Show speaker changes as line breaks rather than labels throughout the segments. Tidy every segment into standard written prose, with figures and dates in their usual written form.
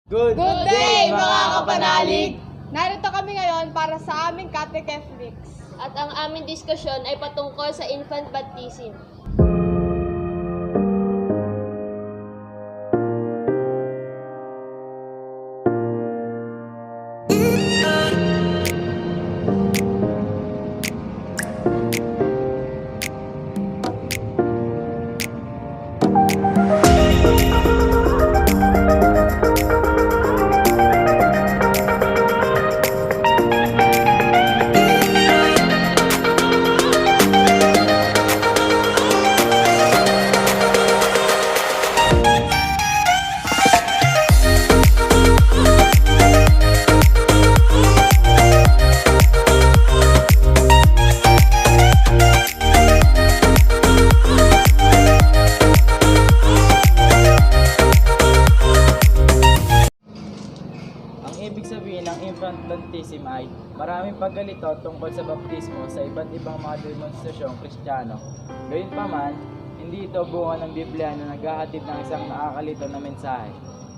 Good day mga kapanalig!
Narito kami ngayon para sa aming catechetics.
At ang aming diskusyon ay patungkol sa infant baptism.
Ibig sabihin ng infant baptism ay maraming paggalito tungkol sa baptismo sa iba't ibang mga demonstrasyong Kristiyano. Gayunpaman, hindi ito bunga ng Biblia na naghahatid ng isang nakakalito na mensahe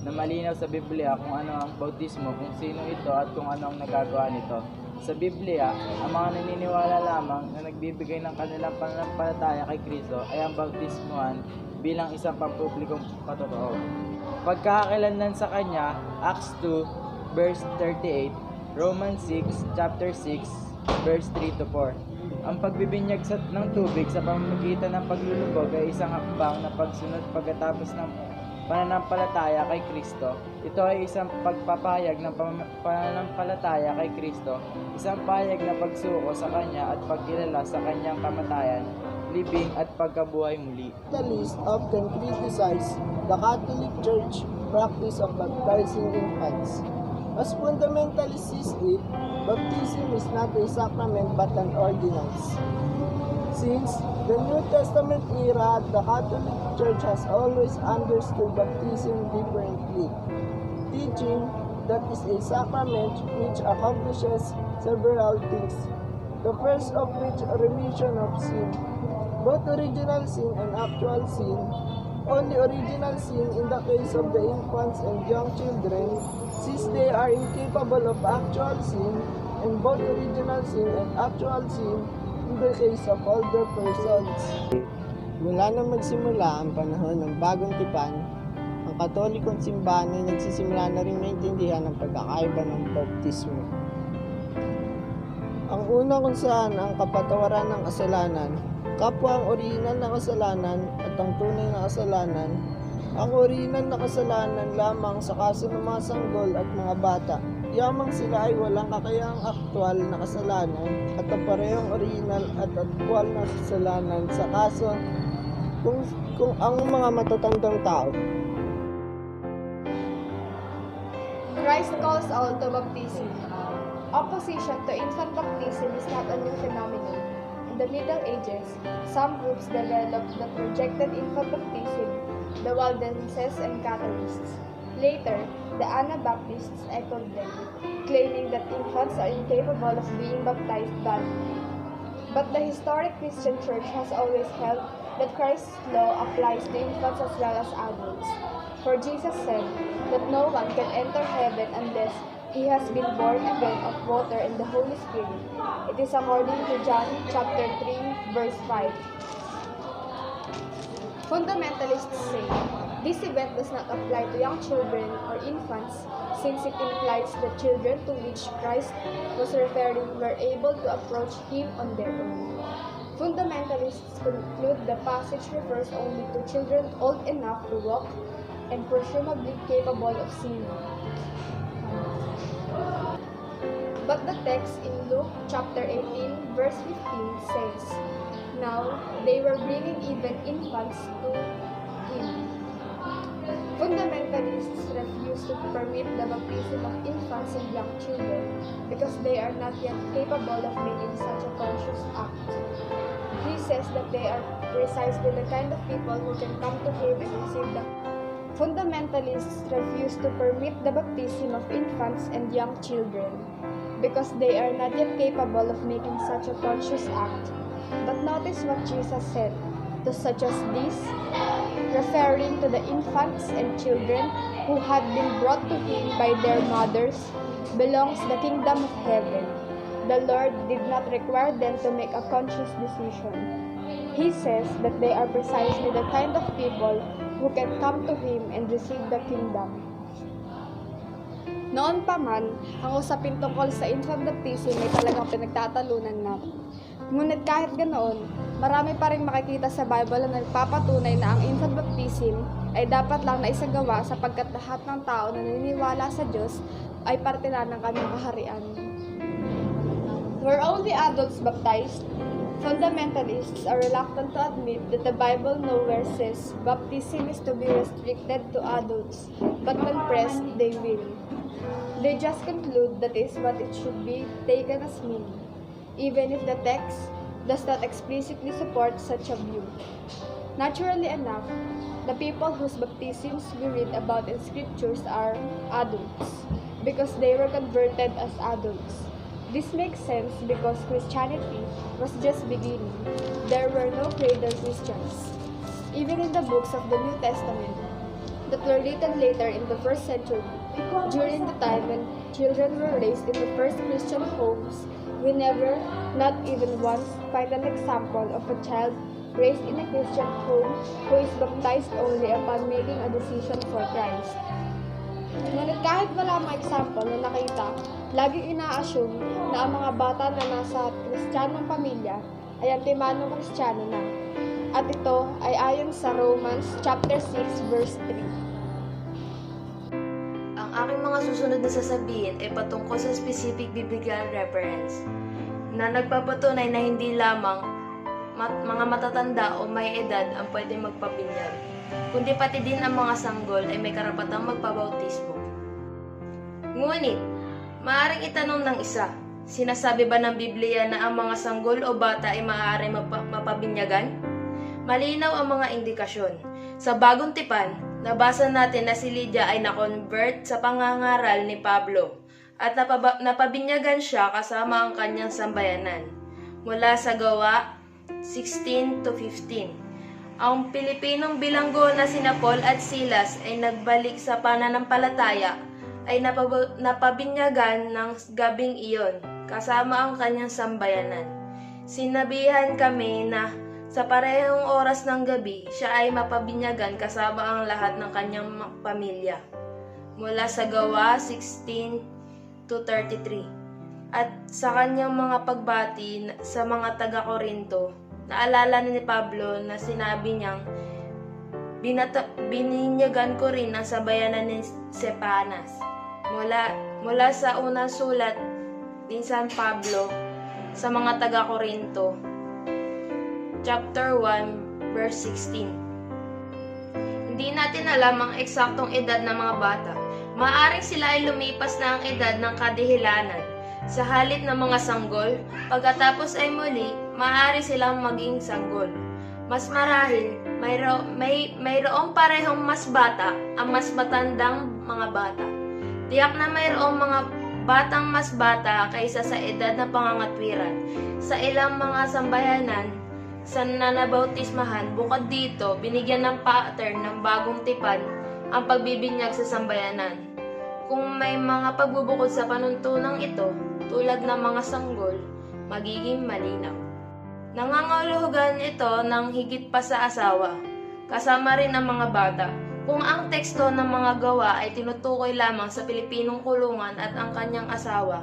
na malinaw sa Biblia kung ano ang bautismo, kung sino ito at kung ano ang nagagawa nito. Sa Biblia, ang mga naniniwala lamang na nagbibigay ng kanilang pananampalataya kay Kristo ay ang bautismuhan bilang isang pampublikong patotoo. Pagkakakilanlan sa Kanya, Acts 2, verse 38, Romans 6, chapter 6, verse 3-4. Ang pagbibinyag ng tubig sa pamamagitan ng paglulubog ay isang hakbang na pagsunod pagkatapos ng pananampalataya kay Kristo. Ito ay isang pagpapahayag ng pananampalataya kay Kristo, isang pahayag na pagsuko sa Kanya at pagkilala sa Kanyang kamatayan, libing at pagkabuhay muli.
The list often criticize the Catholic Church practice of baptizing infants. As fundamentalists sees it, baptism is not a sacrament but an ordinance. Since the New Testament era, the Catholic Church has always understood baptism differently, teaching that is a sacrament which accomplishes several things, the first of which remission of sin, both original sin and actual sin. Only original sin in the case of the infants and young children, since they are incapable of actual sin, and both original sin and actual sin in the case of older persons. Mula na magsimula ang panahon ng bagong tipan, ang Katolikong simbahan ay nagsisimula na rin maintindihan ang pagkakaiba ng baptismo. Ang una kung saan ang kapatawaran ng kasalanan, kapwa ang orihinal na kasalanan at ang tunay na kasalanan. Ang orihinal na kasalanan lamang sa kaso ng mga sanggol at mga bata. Yamang sila ay walang kakayahang aktwal na kasalanan at ang parehong orihinal at aktwal na kasalanan sa kaso kung ang mga matatandang tao.
Christ calls all to baptism. Opposition to infant baptism is not a new phenomenon. In the Middle Ages, some groups developed that rejected infant baptism, the Waldenses and Catholics. Later, the Anabaptists echoed them, claiming that infants are incapable of being baptized validly. But the historic Christian Church has always held that Christ's law applies to infants as well as adults. For Jesus said that no one can enter heaven unless he has been born again of water and the Holy Spirit. It is according to John chapter 3, verse 5. Fundamentalists say this event does not apply to young children or infants, since it implies the children to which Christ was referring were able to approach him on their own. Fundamentalists conclude the passage refers only to children old enough to walk and presumably capable of sinning. But the text in Luke chapter 18 verse 15 says, "Now they were bringing even infants to him." Fundamentalists refuse to permit the baptism of infants and young children because they are not yet capable of making such a conscious act. He says that they are precisely the kind of people who can come to him and receive the Fundamentalists refuse to permit the baptism of infants and young children because they are not yet capable of making such a conscious act. But notice what Jesus said, to such as these, referring to the infants and children, who had been brought to him by their mothers, belongs the kingdom of heaven. The Lord did not require them to make a conscious decision. He says that they are precisely the kind of people who can come to Him and receive the kingdom. Noon pa man, ang usapin tungkol sa infant baptism ay talagang pinagtatalunan na. Ngunit kahit ganoon, marami pa rin makikita sa Bible na nagpapatunay na ang infant baptism ay dapat lang na isagawa sapagkat lahat ng tao na naniniwala sa Diyos ay parte na ng kanyang kaharian. Were only adults baptized? Fundamentalists are reluctant to admit that the Bible nowhere says baptism is to be restricted to adults, but when pressed, they will. They just conclude that is what it should be taken as meaning, even if the text does not explicitly support such a view. Naturally enough, the people whose baptisms we read about in scriptures are adults, because they were converted as adults. This makes sense because Christianity was just beginning. There were no cradle Christians. Even in the books of the New Testament that were written later in the 1st century, during the time when children were raised in the first Christian homes, we never, not even once, find an example of a child raised in a Christian home who is baptized only upon making a decision for Christ. Ngunit kahit wala mga example na nakita, laging ina-assume na ang mga bata na nasa Kristiyanong pamilya ay antimanong Kristiyano na. At ito ay ayon sa Romans chapter 6 verse 3.
Ang aking mga susunod na sasabihin ay patungkol sa specific biblical reference na nagpapatunay na hindi lamang mga matatanda o may edad ang pwede magpabinyag, kundi pati din ang mga sanggol ay may karapatang magpabautismo. Ngunit, maaaring itanong ng isa, sinasabi ba ng Biblia na ang mga sanggol o bata ay maaaring mapabinyagan? Malinaw ang mga indikasyon. Sa Bagong Tipan, nabasa natin na si Lydia ay na-convert sa pangangaral ni Pablo at napabinyagan siya kasama ang kanyang sambayanan. Mula sa Gawa 16 to 15. Ang Pilipinong bilanggo na sina Paul at Silas ay nagbalik sa pananampalataya ay napabinyagan ng gabing iyon kasama ang kanyang sambayanan. Sinabihan kami na sa parehong oras ng gabi siya ay mapabinyagan kasama ang lahat ng kanyang pamilya. Mula sa Gawa 16 to 33. At sa kanyang mga pagbati sa mga taga-Korinto, naalala ni Pablo na sinabi niyang, bininyagan ko rin ang sabayanan ni Sepanas. Mula sa unang sulat ni San Pablo sa mga taga-Korinto, chapter 1, verse 16. Hindi natin alam ang eksaktong edad ng mga bata. Maaaring sila ay lumipas na ang edad ng kadahilanan sa halip ng mga sanggol, pagkatapos ay muli, maaari silang maging sanggol. Mas marahil, mayroong parehong mas bata ang mas matandang mga bata. Tiyak na mayroong mga batang mas bata kaysa sa edad na pangangatwiran. Sa ilang mga sambayanan, sa nanabautismahan, bukod dito, binigyan ng pattern ng Bagong Tipan ang pagbibinyag sa sambayanan. Kung may mga pagbubukod sa panuntunang ito, tulad ng mga sanggol, magiging malinaw. Nangangahulugan ito ng higit pa sa asawa, kasama rin ang mga bata. Kung ang teksto ng mga gawa ay tinutukoy lamang sa Pilipinong kulungan at ang kanyang asawa,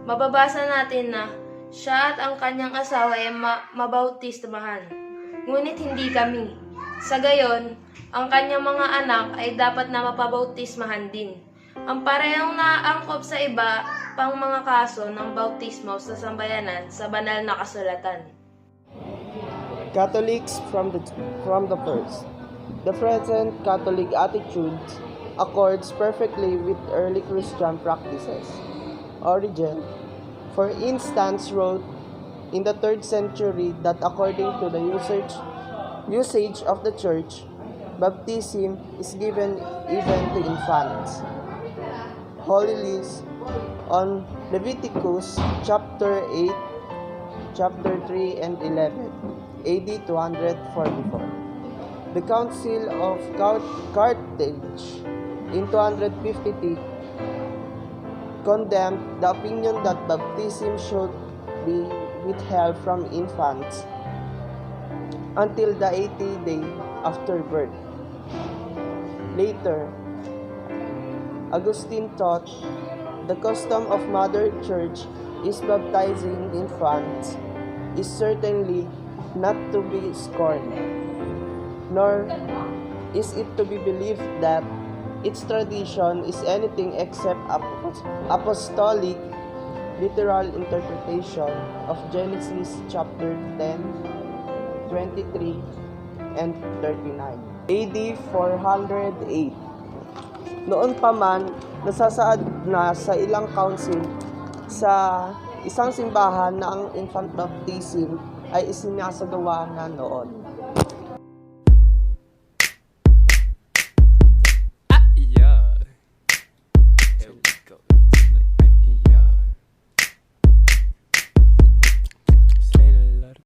mababasa natin na siya at ang kanyang asawa ay mabautismahan. Ngunit hindi kami. Sa gayon, ang kanyang mga anak ay dapat na mapabautismahan din. Ang parehong naaangkop sa iba pang mga kaso ng bautismo sa sambayanan sa banal na kasulatan.
Catholics from the first. The present Catholic attitude accords perfectly with early Christian practices. Origen, for instance, wrote in the 3rd century that according to the usage of the Church, baptism is given even to infants. Holy List on Leviticus chapter 8, chapter 3 and 11, AD 244. The Council of Carthage in 250, condemned the opinion that baptism should be withheld from infants until the 80th day after birth. Later, Augustine taught the custom of Mother Church is baptizing infants is certainly not to be scorned, nor is it to be believed that its tradition is anything except apostolic literal interpretation of Genesis chapter 10, 23, and 39. AD 408. Noon pa man, nasasaad na sa ilang council sa isang simbahan na ang infant baptism ay isinasagawa na noon.